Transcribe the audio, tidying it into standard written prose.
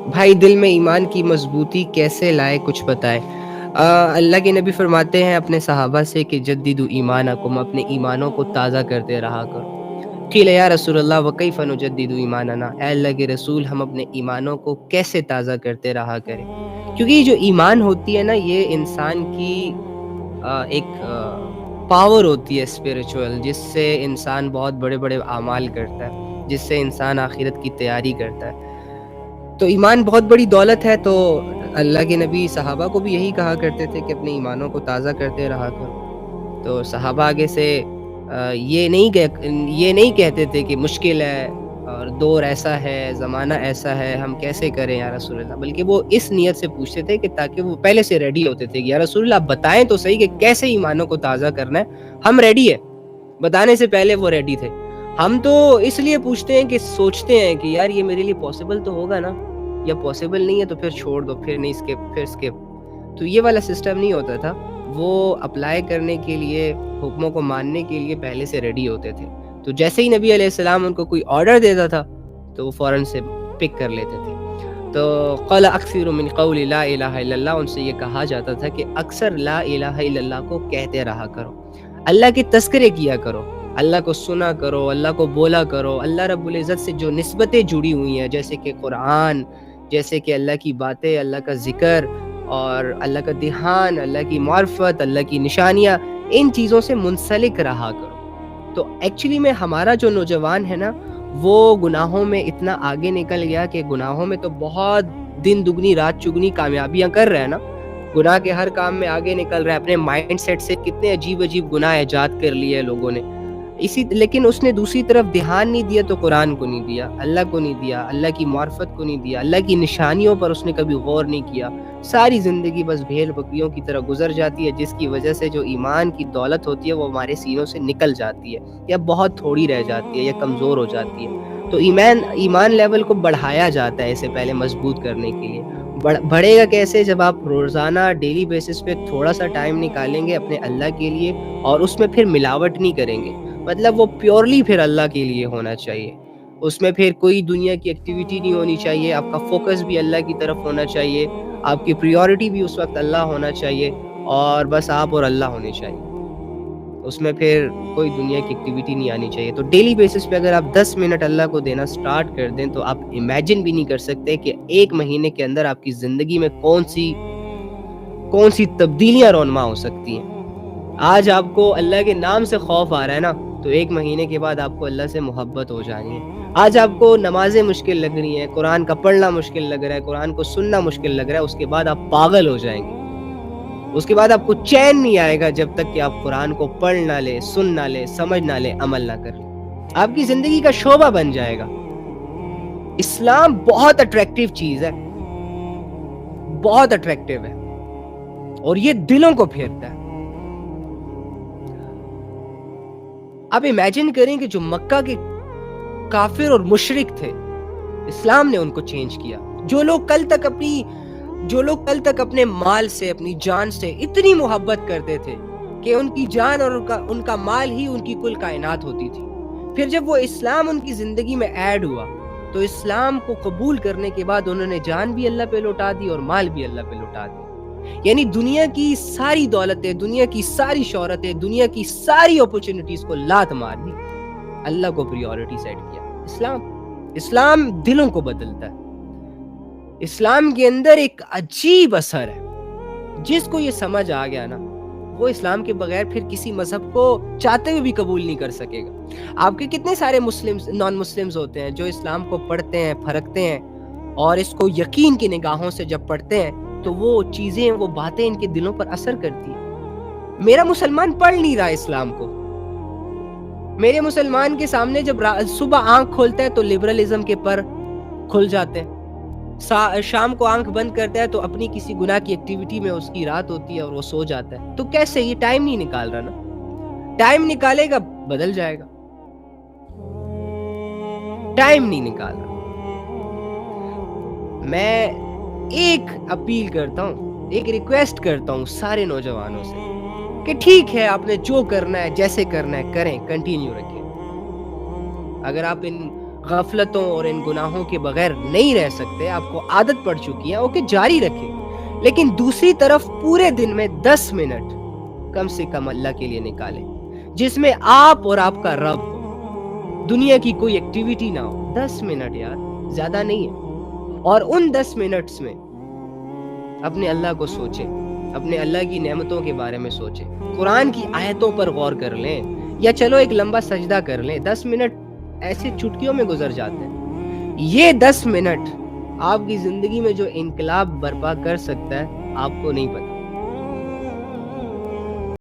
بھائی دل میں ایمان کی مضبوطی کیسے لائے کچھ بتائیں۔ اللہ کے نبی فرماتے ہیں اپنے صحابہ سے کہ جددوا ایمانکم، اپنے ایمانوں کو تازہ کرتے رہا کرو۔ قیل یا رسول اللہ وکیف نجدد ایماننا، اے اللہ کے رسول ہم اپنے ایمانوں کو کیسے تازہ کرتے رہا کریں؟ کیونکہ یہ جو ایمان ہوتی ہے نا، یہ انسان کی ایک پاور ہوتی ہے اسپریچول، جس سے انسان بہت بڑے بڑے اعمال کرتا ہے، جس سے انسان آخرت کی تیاری کرتا ہے۔ تو ایمان بہت بڑی دولت ہے، تو اللہ کے نبی صحابہ کو بھی یہی کہا کرتے تھے کہ اپنے ایمانوں کو تازہ کرتے رہا کرو۔ تو صحابہ آگے سے یہ نہیں کہتے تھے کہ مشکل ہے اور دور ایسا ہے، زمانہ ایسا ہے، ہم کیسے کریں یا رسول اللہ، بلکہ وہ اس نیت سے پوچھتے تھے کہ تاکہ وہ پہلے سے ریڈی ہوتے تھے کہ یا رسول اللہ بتائیں تو صحیح کہ کیسے ایمانوں کو تازہ کرنا ہے، ہم ریڈی ہیں۔ بتانے سے پہلے وہ ریڈی تھے۔ ہم تو اس لیے پوچھتے ہیں کہ سوچتے ہیں کہ یار یہ میرے لیے پاسبل تو ہوگا نا، یا پاسبل نہیں ہے تو پھر چھوڑ دو، پھر نہیں اسکپ، پھر اسکپ۔ تو یہ والا سسٹم نہیں ہوتا تھا، وہ اپلائی کرنے کے لیے، حکموں کو ماننے کے لیے پہلے سے ریڈی ہوتے تھے۔ تو جیسے ہی نبی علیہ السلام ان کو کوئی آرڈر دیتا تھا تو وہ فوراً سے پک کر لیتے تھے۔ تو قال اکثر من قول لا الہ الا اللہ، ان سے یہ کہا جاتا تھا کہ اکثر لا الہ الا اللہ کو کہتے رہا کرو، اللہ کے تذکرے کیا کرو، اللہ کو سنا کرو، اللہ کو بولا کرو، اللہ رب العزت سے جو نسبتیں جڑی ہوئی ہیں جیسے کہ قرآن، جیسے کہ اللہ کی باتیں، اللہ کا ذکر اور اللہ کا دھیان، اللہ کی معرفت، اللہ کی نشانیاں، ان چیزوں سے منسلک رہا کرو۔ تو ایکچولی میں ہمارا جو نوجوان ہے نا، وہ گناہوں میں اتنا آگے نکل گیا کہ گناہوں میں تو بہت دن دگنی رات چگنی کامیابیاں کر رہے ہیں نا، گناہ کے ہر کام میں آگے نکل رہا ہے، اپنے مائنڈ سیٹ سے کتنے عجیب عجیب گناہ ایجاد کر لیے ہیں لوگوں نے۔ لیکن اس نے دوسری طرف دھیان نہیں دیا، تو قرآن کو نہیں دیا، اللہ کو نہیں دیا، اللہ کی معرفت کو نہیں دیا، اللہ کی نشانیوں پر اس نے کبھی غور نہیں کیا۔ ساری زندگی بس بھیڑ بکریوں کی طرح گزر جاتی ہے، جس کی وجہ سے جو ایمان کی دولت ہوتی ہے وہ ہمارے سینوں سے نکل جاتی ہے، یا بہت تھوڑی رہ جاتی ہے، یا کمزور ہو جاتی ہے۔ تو ایمان لیول کو بڑھایا جاتا ہے اسے پہلے مضبوط کرنے کے لیے۔ بڑھے گا کیسے؟ جب آپ روزانہ ڈیلی بیسس پہ تھوڑا سا ٹائم نکالیں گے اپنے اللہ کے لیے، اور اس میں پھر ملاوٹ نہیں کریں گے، مطلب وہ پیورلی پھر اللہ کے لیے ہونا چاہیے، اس میں پھر کوئی دنیا کی ایکٹیویٹی نہیں ہونی چاہیے، آپ کا فوکس بھی اللہ کی طرف ہونا چاہیے، آپ کی پریورٹی بھی اس وقت اللہ ہونا چاہیے، اور بس آپ اور اللہ ہونے چاہیے، اس میں پھر کوئی دنیا کی ایکٹیویٹی نہیں آنی چاہیے۔ تو ڈیلی بیسس پہ اگر آپ 10 منٹ اللہ کو دینا سٹارٹ کر دیں تو آپ امیجن بھی نہیں کر سکتے کہ ایک مہینے کے اندر آپ کی زندگی میں کون سی تبدیلیاں رونما ہو سکتی ہیں۔ آج آپ کو اللہ کے نام سے خوف آ رہا ہے نا، تو ایک مہینے کے بعد آپ کو اللہ سے محبت ہو جانی ہے۔ آج آپ کو نمازیں مشکل لگ رہی ہیں، قرآن کا پڑھنا مشکل لگ رہا ہے، قرآن کو سننا مشکل لگ رہا ہے، اس کے بعد آپ پاگل ہو جائیں گے، اس کے بعد آپ کو چین نہیں آئے گا جب تک کہ آپ قرآن کو پڑھ نہ لیں، سن نہ لیں، سمجھ نہ لیں، عمل نہ کر لیں۔ آپ کی زندگی کا شعبہ بن جائے گا۔ اسلام بہت اٹریکٹیو چیز ہے، بہت اٹریکٹیو ہے، اور یہ دلوں کو پھیرتا ہے۔ آپ امیجن کریں کہ جو مکہ کے کافر اور مشرک تھے، اسلام نے ان کو چینج کیا۔ جو لوگ کل تک اپنے مال سے، اپنی جان سے اتنی محبت کرتے تھے کہ ان کی جان اور ان کا مال ہی ان کی کل کائنات ہوتی تھی، پھر جب وہ اسلام ان کی زندگی میں ایڈ ہوا تو اسلام کو قبول کرنے کے بعد انہوں نے جان بھی اللہ پہ لوٹا دی اور مال بھی اللہ پہ لوٹا دی۔ یعنی دنیا کی ساری دولتیں، دنیا کی ساری شہرتیں، دنیا کی ساری اپرچونٹیز کو لات مار دی، اللہ کو پریورٹی سیٹ کیا۔ اسلام دلوں کو بدلتا ہے۔ اسلام کے اندر ایک عجیب اثر ہے، جس کو یہ سمجھ آ گیا نا، وہ اسلام کے بغیر پھر کسی مذہب کو چاہتے ہوئے بھی قبول نہیں کر سکے گا۔ آپ کے کتنے سارے نان مسلمز ہوتے ہیں جو اسلام کو پڑھتے ہیں، پھرکتے ہیں، اور اس کو یقین کی نگاہوں سے جب پڑھتے ہیں تو وہ چیزیں، وہ باتیں ان کے دلوں پر اثر کرتی ہیں۔ میرا مسلمان پڑھ نہیں رہا اسلام کو، میرے مسلمان کے سامنے جب صبح آنکھ کھولتا ہے تو لبرلزم کے پر کھل جاتے ہیں، شام کو آنکھ بند کرتا ہے تو اپنی کسی گناہ کی ایکٹیویٹی میں اس کی رات ہوتی ہے اور وہ سو جاتا ہے۔ تو کیسے؟ یہ ٹائم نہیں نکال رہا نا، ٹائم نکالے گا بدل جائے گا، ٹائم نہیں نکال رہا۔ میں ایک اپیل کرتا ہوں، ایک ریکویسٹ کرتا ہوں سارے نوجوانوں سے کہ ٹھیک ہے، آپ نے جو کرنا ہے، جیسے کرنا ہے کریں، کنٹینیو رکھیں۔ اگر آپ ان غفلتوں اور ان گناہوں کے بغیر نہیں رہ سکتے، آپ کو عادت پڑ چکی ہے، اوکے جاری رکھیں، لیکن دوسری طرف پورے دن میں 10 منٹ کم سے کم اللہ کے لیے نکالیں، جس میں آپ اور آپ کا رب ہو، دنیا کی کوئی ایکٹیویٹی نہ ہو۔ 10 منٹ یار، زیادہ نہیں ہے۔ اور ان 10 منٹس میں اپنے اللہ کو سوچیں، اپنے اللہ کی نعمتوں کے بارے میں سوچیں، قرآن کی آیتوں پر غور کر لیں، یا چلو ایک لمبا سجدہ کر لیں۔ 10 منٹ ایسے چٹکیوں میں گزر جاتے ہیں۔ یہ 10 منٹ آپ کی زندگی میں جو انقلاب برپا کر سکتا ہے، آپ کو نہیں پتا۔